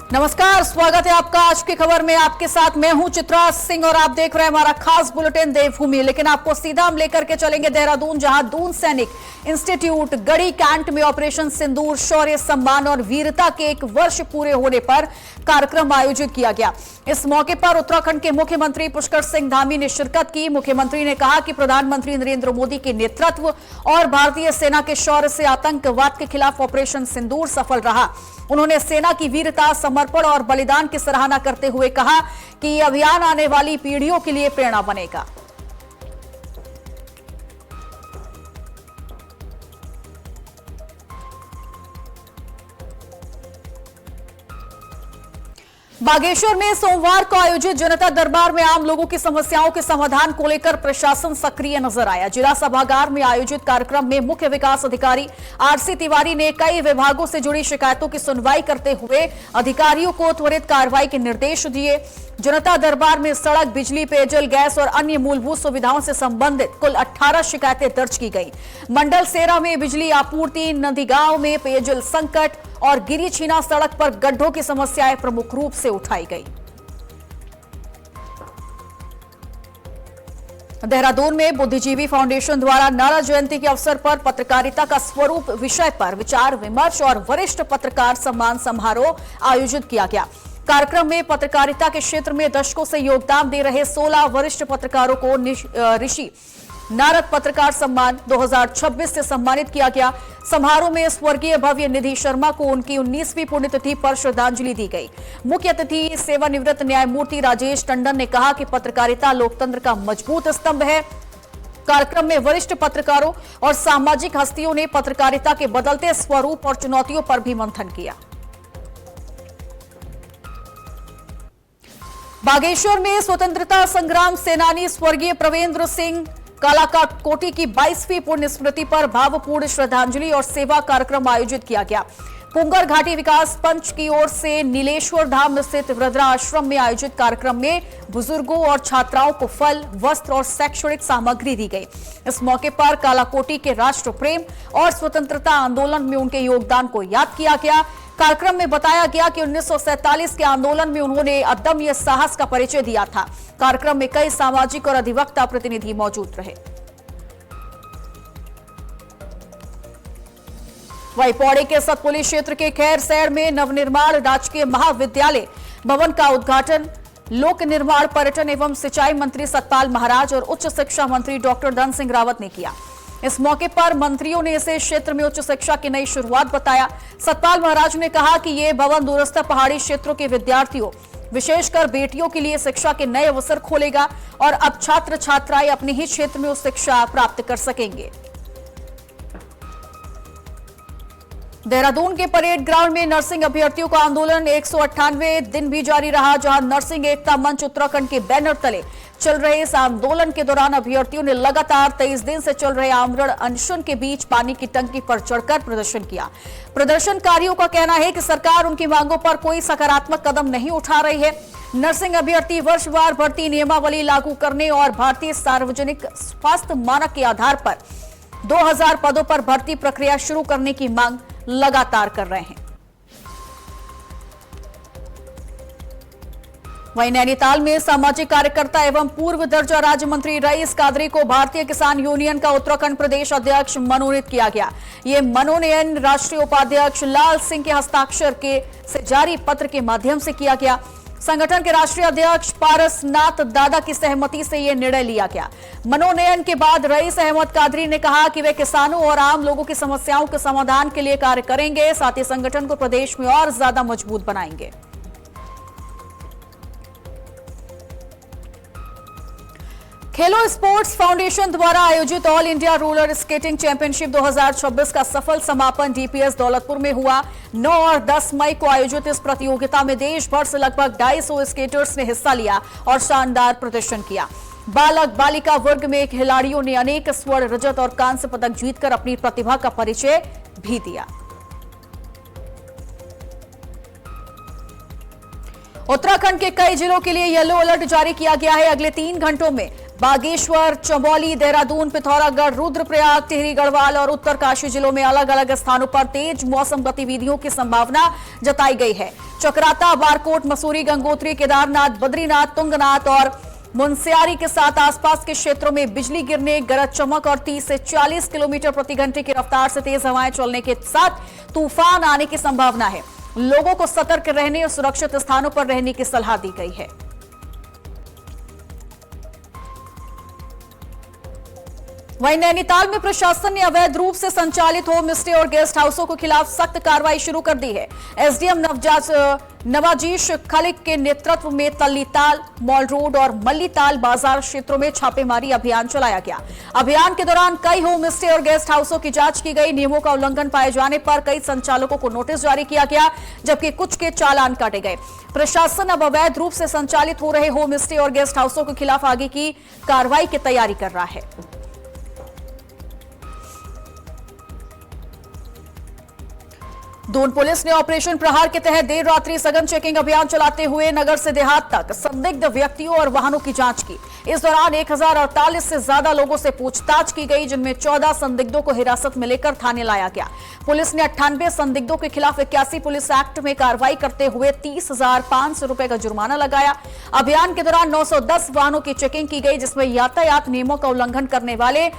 नमस्कार, स्वागत है आपका आज की खबर में। आपके साथ मैं हूं चित्रा सिंह और आप देख रहे हैं हमारा खास बुलेटिन देवभूमि। लेकिन आपको सीधा हम लेकर के चलेंगे देहरादून, जहां दून सैनिक इंस्टीट्यूट गढ़ी कैंट में ऑपरेशन सिंदूर शौर्य सम्मान और वीरता के 1 वर्ष पूरे होने पर कार्यक्रम आयोजित किया गया। इस मौके पर उत्तराखंड के मुख्यमंत्री पुष्कर सिंह धामी ने शिरकत की। मुख्यमंत्री ने कहा कि प्रधानमंत्री नरेंद्र मोदी के नेतृत्व और भारतीय सेना के शौर्य से आतंकवाद के खिलाफ ऑपरेशन सिंदूर सफल रहा। उन्होंने सेना की वीरता, समर्पण और बलिदान की सराहना करते हुए कहा कि यह अभियान आने वाली पीढ़ियों के लिए प्रेरणा बनेगा। बागेश्वर में सोमवार को आयोजित जनता दरबार में आम लोगों की समस्याओं के समाधान को लेकर प्रशासन सक्रिय नजर आया। जिला सभागार में आयोजित कार्यक्रम में मुख्य विकास अधिकारी आरसी तिवारी ने कई विभागों से जुड़ी शिकायतों की सुनवाई करते हुए अधिकारियों को त्वरित कार्रवाई के निर्देश दिए। जनता दरबार में सड़क, बिजली, पेयजल, गैस और अन्य मूलभूत सुविधाओं से संबंधित कुल 18 शिकायतें दर्ज की गई। मंडल सेरा में बिजली आपूर्ति, नंदीगांव में पेयजल संकट और गिरी छीना सड़क पर गड्ढों की समस्याएं प्रमुख रूप से उठाई गई। देहरादून में बुद्धिजीवी फाउंडेशन द्वारा नारा जयंती के अवसर पर पत्रकारिता का स्वरूप विषय पर विचार विमर्श और वरिष्ठ पत्रकार सम्मान समारोह आयोजित किया गया। कार्यक्रम में पत्रकारिता के क्षेत्र में दशकों से योगदान दे रहे 16 वरिष्ठ पत्रकारों को ऋषि नारद पत्रकार सम्मान 2026 से सम्मानित किया गया। समारोह में स्वर्गीय भव्य निधि शर्मा को उनकी 19वीं पुण्यतिथि पर श्रद्धांजलि दी गई। मुख्य अतिथि सेवानिवृत्त न्यायमूर्ति राजेश टंडन ने कहा कि पत्रकारिता लोकतंत्र का मजबूत स्तंभ है। कार्यक्रम में वरिष्ठ पत्रकारों और सामाजिक हस्तियों ने पत्रकारिता के बदलते स्वरूप और चुनौतियों पर भी मंथन किया। बागेश्वर में स्वतंत्रता संग्राम सेनानी स्वर्गीय प्रवेंद्र सिंह कालाकोटी की 22वीं पुण्य स्मृति पर भावपूर्ण श्रद्धांजलि और सेवा कार्यक्रम आयोजित किया गया। पुंगर घाटी विकास पंच की ओर से नीलेश्वर धाम स्थित वृद्धा आश्रम में आयोजित कार्यक्रम में बुजुर्गों और छात्राओं को फल, वस्त्र और शैक्षणिक सामग्री दी गई। इस मौके पर कालाकोटी के राष्ट्र प्रेम और स्वतंत्रता आंदोलन में उनके योगदान को याद किया गया। कार्यक्रम में बताया गया कि 1947 के आंदोलन में उन्होंने अदम्य साहस का परिचय दिया था। कार्यक्रम में कई सामाजिक और अधिवक्ता प्रतिनिधि मौजूद रहे। वहीं पौड़ी के सतपुली क्षेत्र के खैरसैड़ में नवनिर्माण राजकीय महाविद्यालय भवन का उद्घाटन लोक निर्माण, पर्यटन एवं सिंचाई मंत्री सतपाल महाराज और उच्च शिक्षा मंत्री डॉक्टर धन सिंह रावत ने किया। इस मौके पर मंत्रियों ने इसे क्षेत्र में उच्च शिक्षा की नई शुरुआत बताया। सतपाल महाराज ने कहा कि यह भवन दूरस्थ पहाड़ी क्षेत्रों के विद्यार्थियों, विशेषकर बेटियों के लिए शिक्षा के नए अवसर खोलेगा और अब छात्र छात्राएं अपने ही क्षेत्र में उच्च शिक्षा प्राप्त कर सकेंगे। देहरादून के परेड ग्राउंड में नर्सिंग अभ्यर्थियों का आंदोलन 198 दिन भी जारी रहा, जहां नर्सिंग एकता मंच उत्तराखंड के बैनर तले चल रहे इस आंदोलन के दौरान अभ्यर्थियों ने लगातार 23 दिन से चल रहे आमरण अनशन के बीच पानी की टंकी पर चढ़कर प्रदर्शन किया। प्रदर्शनकारियों का कहना है कि सरकार उनकी मांगों पर कोई सकारात्मक कदम नहीं उठा रही है। नर्सिंग अभ्यर्थी वर्षवार भर्ती नियमावली लागू करने और भारतीय सार्वजनिक स्वास्थ्य मानक के आधार पर 2000 पदों पर भर्ती प्रक्रिया शुरू करने की मांग लगातार कर रहे हैं। वहीं नैनीताल में सामाजिक कार्यकर्ता एवं पूर्व दर्जा राज्य मंत्री रईस कादरी को भारतीय किसान यूनियन का उत्तराखंड प्रदेश अध्यक्ष मनोनीत किया गया। ये मनोनयन राष्ट्रीय उपाध्यक्ष लाल सिंह के हस्ताक्षर से जारी पत्र के माध्यम से किया गया। संगठन के राष्ट्रीय अध्यक्ष पारसनाथ दादा की सहमति से यह निर्णय लिया गया। मनोनयन के बाद रईस अहमद कादरी ने कहा कि वे किसानों और आम लोगों की समस्याओं के समाधान के लिए कार्य करेंगे, साथ ही संगठन को प्रदेश में और ज्यादा मजबूत बनाएंगे। खेलो स्पोर्ट्स फाउंडेशन द्वारा आयोजित all India roller skating championship 2026 का सफल समापन डीपीएस दौलतपुर में हुआ। 9 और 10 मई को आयोजित इस प्रतियोगिता में देश भर से लगभग 250 स्केटर्स ने हिस्सा लिया और शानदार प्रदर्शन किया। बालक बालिका वर्ग में खिलाड़ियों ने अनेक स्वर्ण, रजत और कांस्य पदक जीतकर अपनी प्रतिभा का परिचय भी दिया। उत्तराखंड के कई जिलों के लिए येलो अलर्ट जारी किया गया है। अगले 3 घंटों में बागेश्वर, चमोली, देहरादून, पिथौरागढ़, रुद्रप्रयाग, टिहरी गढ़वाल और उत्तरकाशी जिलों में अलग अलग स्थानों पर तेज मौसम गतिविधियों की संभावना जताई गई है। चक्राता, बारकोट, मसूरी, गंगोत्री, केदारनाथ, बद्रीनाथ, तुंगनाथ और मुनस्यारी के साथ आसपास के क्षेत्रों में बिजली गिरने, गरज चमक और 30 से 40 किलोमीटर प्रति घंटे की रफ्तार से तेज हवाएं चलने के साथ तूफान आने की संभावना है। लोगों को सतर्क रहने और सुरक्षित स्थानों पर रहने की सलाह दी गई है। वहीं नैनीताल में प्रशासन ने अवैध रूप से संचालित होम स्टे और गेस्ट हाउसों के खिलाफ सख्त कार्रवाई शुरू कर दी है। एसडीएम नवाजीश खलिक के नेतृत्व में तल्लीताल, मॉल रोड और मल्लीताल बाजार क्षेत्रों में छापेमारी अभियान चलाया गया। अभियान के दौरान कई होम स्टे और गेस्ट हाउसों की जांच की गई। नियमों का उल्लंघन पाए जाने पर कई संचालकों को नोटिस जारी किया गया, जबकि कुछ के चालान काटे गए। प्रशासन अब अवैध रूप से संचालित हो रहे होम स्टे और गेस्ट हाउसों के खिलाफ आगे की कार्रवाई की तैयारी कर रहा है। दून पुलिस ने ऑपरेशन प्रहार के तहत देर रात्रि सघन चेकिंग अभियान चलाते हुए नगर से देहात तक संदिग्ध व्यक्तियों और वाहनों की जांच की। इस दौरान 1048 से ज्यादा लोगों से पूछताछ की गई, जिनमें 14 संदिग्धों को हिरासत में लेकर थाने लाया गया। पुलिस ने 98 संदिग्धों के खिलाफ 81 पुलिस एक्ट में कार्रवाई करते हुए 30,500 रुपए का जुर्माना लगाया। अभियान के दौरान 910 वाहनों की चेकिंग की गई, जिसमें यातायात नियमों का उल्लंघन करने वाले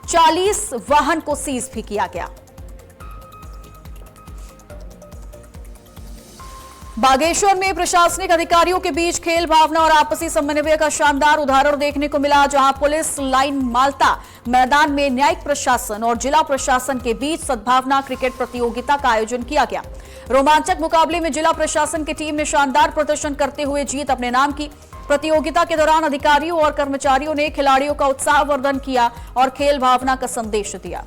40 वाहन को सीज भी किया गया। बागेश्वर में प्रशासनिक अधिकारियों के बीच खेल भावना और आपसी समन्वय का शानदार उदाहरण देखने को मिला, जहां पुलिस लाइन माल्टा मैदान में न्यायिक प्रशासन और जिला प्रशासन के बीच सद्भावना क्रिकेट प्रतियोगिता का आयोजन किया गया। रोमांचक मुकाबले में जिला प्रशासन की टीम ने शानदार प्रदर्शन करते हुए जीत अपने नाम की। प्रतियोगिता के दौरान अधिकारियों और कर्मचारियों ने खिलाड़ियों का उत्साहवर्धन किया और खेल भावना का संदेश दिया।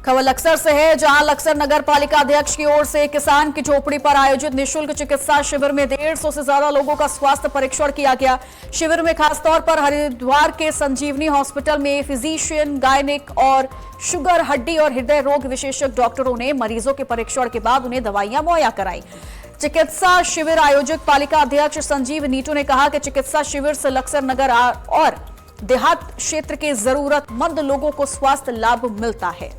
खबर लक्सर से है, जहां लक्सर नगर पालिका अध्यक्ष की ओर से किसान की झोपड़ी पर आयोजित निःशुल्क चिकित्सा शिविर में 150 से ज्यादा लोगों का स्वास्थ्य परीक्षण किया गया। शिविर में खासतौर पर हरिद्वार के संजीवनी हॉस्पिटल में फिजिशियन, गायनिक और शुगर, हड्डी और हृदय रोग विशेषज्ञ डॉक्टरों ने मरीजों के परीक्षण के बाद उन्हें दवाइयां मुहैया कराई। चिकित्सा शिविर आयोजक पालिका अध्यक्ष संजीव नीटू ने कहा कि चिकित्सा शिविर से लक्सर नगर और देहात क्षेत्र के जरूरतमंद लोगों को स्वास्थ्य लाभ मिलता है।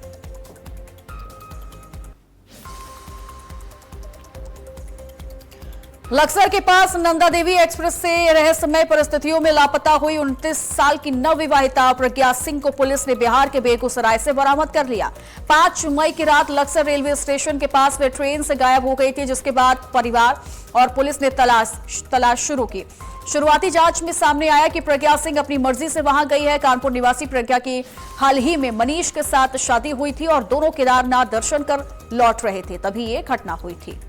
लक्सर के पास नंदा देवी एक्सप्रेस से रहस्यमय परिस्थितियों में लापता हुई 29 साल की नवविवाहिता प्रज्ञा सिंह को पुलिस ने बिहार के बेगूसराय से बरामद कर लिया। 5 मई की रात लक्सर रेलवे स्टेशन के पास वे ट्रेन से गायब हो गई थी, जिसके बाद परिवार और पुलिस ने तलाश शुरू की। शुरुआती जांच में सामने आया कि प्रज्ञा सिंह अपनी मर्जी से वहां गई है। कानपुर निवासी प्रज्ञा की हाल ही में मनीष के साथ शादी हुई थी और दोनों केदारनाथ दर्शन कर लौट रहे थे, तभी ये घटना हुई थी।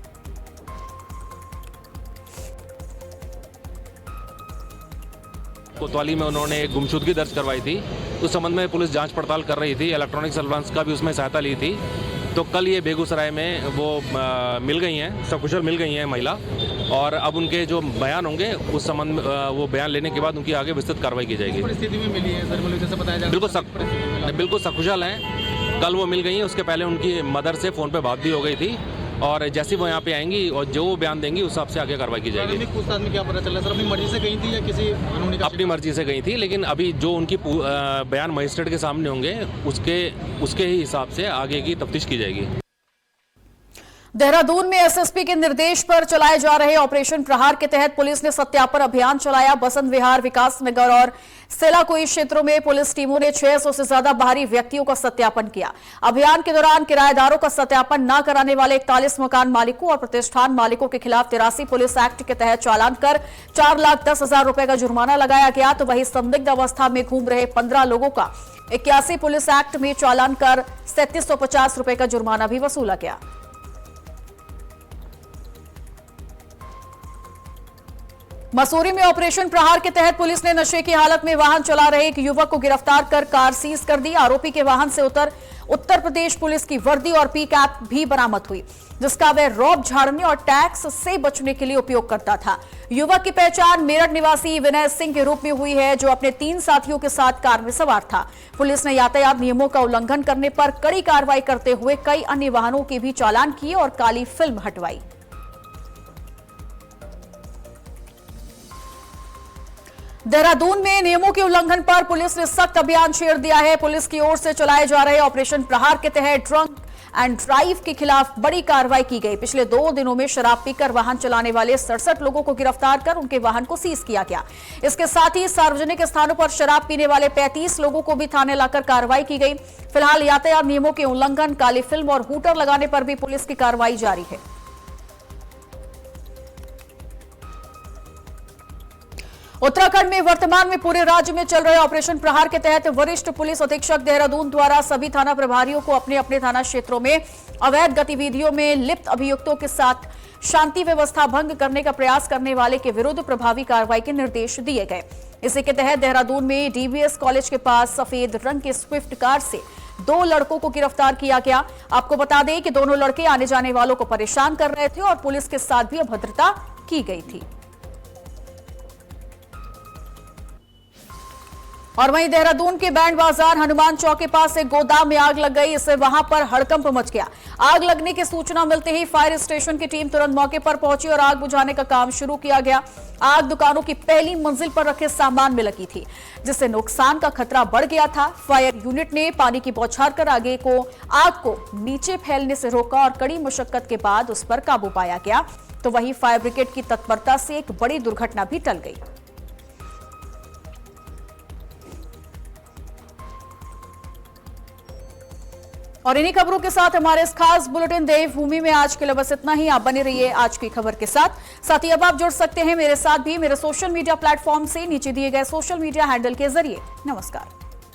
कोतवाली में उन्होंने एक गुमशुदगी दर्ज करवाई थी। उस संबंध में पुलिस जांच पड़ताल कर रही थी। इलेक्ट्रॉनिक सर्विलांस का भी उसमें सहायता ली थी। तो कल ये बेगूसराय में वो मिल गई हैं, सकुशल मिल गई हैं महिला, और अब उनके जो बयान होंगे उस संबंध में वो बयान लेने के बाद उनकी आगे विस्तृत कार्रवाई की जाएगी। परिस्थिति में मिली है सर, मुझे जैसे बताया जा बिल्कुल सकुशल हैं। कल वो मिल गई हैं, उसके पहले उनकी मदर से फ़ोन पे बात भी हो गई थी, और जैसे वो यहाँ पे आएंगी और जो वो बयान देंगी उस हिसाब से आगे कार्रवाई की जाएगी। पूछताछ में क्या पता चला सर, अपनी मर्जी से गई थी या किसी कानूनी? अपनी मर्जी से गई थी, लेकिन अभी जो उनकी बयान मजिस्ट्रेट के सामने होंगे उसके ही हिसाब से आगे की तफ्तीश की जाएगी। देहरादून में एसएसपी के निर्देश पर चलाए जा रहे ऑपरेशन प्रहार के तहत पुलिस ने सत्यापन अभियान चलाया। बसंत विहार, विकास नगर और सेलाकोई क्षेत्रों में पुलिस टीमों ने 600 से ज्यादा बाहरी व्यक्तियों का सत्यापन किया। अभियान के दौरान किराएदारों का सत्यापन न कराने वाले 41 मकान मालिकों और प्रतिष्ठान मालिकों के खिलाफ 83 पुलिस एक्ट के तहत चालान कर 4,10,000 रुपए का जुर्माना लगाया गया। तो वहीं संदिग्ध अवस्था में घूम रहे 15 लोगों का 81 पुलिस एक्ट में चालान कर 3750 रुपए का जुर्माना भी वसूला गया। मसूरी में ऑपरेशन प्रहार के तहत पुलिस ने नशे की हालत में वाहन चला रहे एक युवक को गिरफ्तार कर कार सीज कर दी। आरोपी के वाहन से उत्तर प्रदेश पुलिस की वर्दी और पी कैप भी बरामद हुई, जिसका वह रौब झाड़ने और टैक्स से बचने के लिए उपयोग करता था। युवक की पहचान मेरठ निवासी विनय सिंह के रूप में हुई है, जो अपने 3 साथियों के साथ कार में सवार था। पुलिस ने यातायात नियमों का उल्लंघन करने पर कड़ी कार्रवाई करते हुए कई अन्य वाहनों के भी चालान किए और काली फिल्म हटवाई। देहरादून में नियमों के उल्लंघन पर पुलिस ने सख्त अभियान छेड़ दिया है। पुलिस की ओर से चलाए जा रहे ऑपरेशन प्रहार के तहत ड्रंक एंड ड्राइव के खिलाफ बड़ी कार्रवाई की गई। पिछले 2 दिनों में शराब पीकर वाहन चलाने वाले 67 लोगों को गिरफ्तार कर उनके वाहन को सीज किया गया। इसके साथ ही सार्वजनिक स्थानों पर शराब पीने वाले 35 लोगों को भी थाने लाकर कार्रवाई की गई। फिलहाल यातायात नियमों के उल्लंघन, काली फिल्म और हूटर लगाने पर भी पुलिस की कार्रवाई जारी है। उत्तराखंड में वर्तमान में पूरे राज्य में चल रहे ऑपरेशन प्रहार के तहत वरिष्ठ पुलिस अधीक्षक देहरादून द्वारा सभी थाना प्रभारियों को अपने अपने थाना क्षेत्रों में अवैध गतिविधियों में लिप्त अभियुक्तों के साथ शांति व्यवस्था भंग करने का प्रयास करने वाले के विरुद्ध प्रभावी कार्रवाई के निर्देश दिए गए। इसी के तहत देहरादून में डीबीएस कॉलेज के पास सफेद रंग की स्विफ्ट कार से 2 लड़कों को गिरफ्तार किया गया। आपको बता दें कि दोनों लड़के आने जाने वालों को परेशान कर रहे थे और पुलिस के साथ भी अभद्रता की गई थी। और वहीं देहरादून के बैंड बाजार हनुमान चौक के पास एक गोदाम में आग लग गई। इससे वहां पर हड़कंप मच गया। आग लगने की सूचना मिलते ही फायर स्टेशन की टीम तुरंत मौके पर पहुंची और आग बुझाने का काम शुरू किया गया। आग दुकानों की पहली मंजिल पर रखे सामान में लगी थी, जिससे नुकसान का खतरा बढ़ गया था। फायर यूनिट ने पानी की बौछार कर आग को नीचे फैलने से रोका और कड़ी मशक्कत के बाद उस पर काबू पाया गया। तो वहीं फायर ब्रिगेड की तत्परता से एक बड़ी दुर्घटना भी टल गई। और इन्हीं खबरों के साथ हमारे इस खास बुलेटिन देवभूमि में आज के लिए बस इतना ही। आप बने रहिए आज की खबर के साथ ही अब आप जुड़ सकते हैं मेरे साथ भी मेरे सोशल मीडिया प्लेटफॉर्म से नीचे दिए गए सोशल मीडिया हैंडल के जरिए। नमस्कार।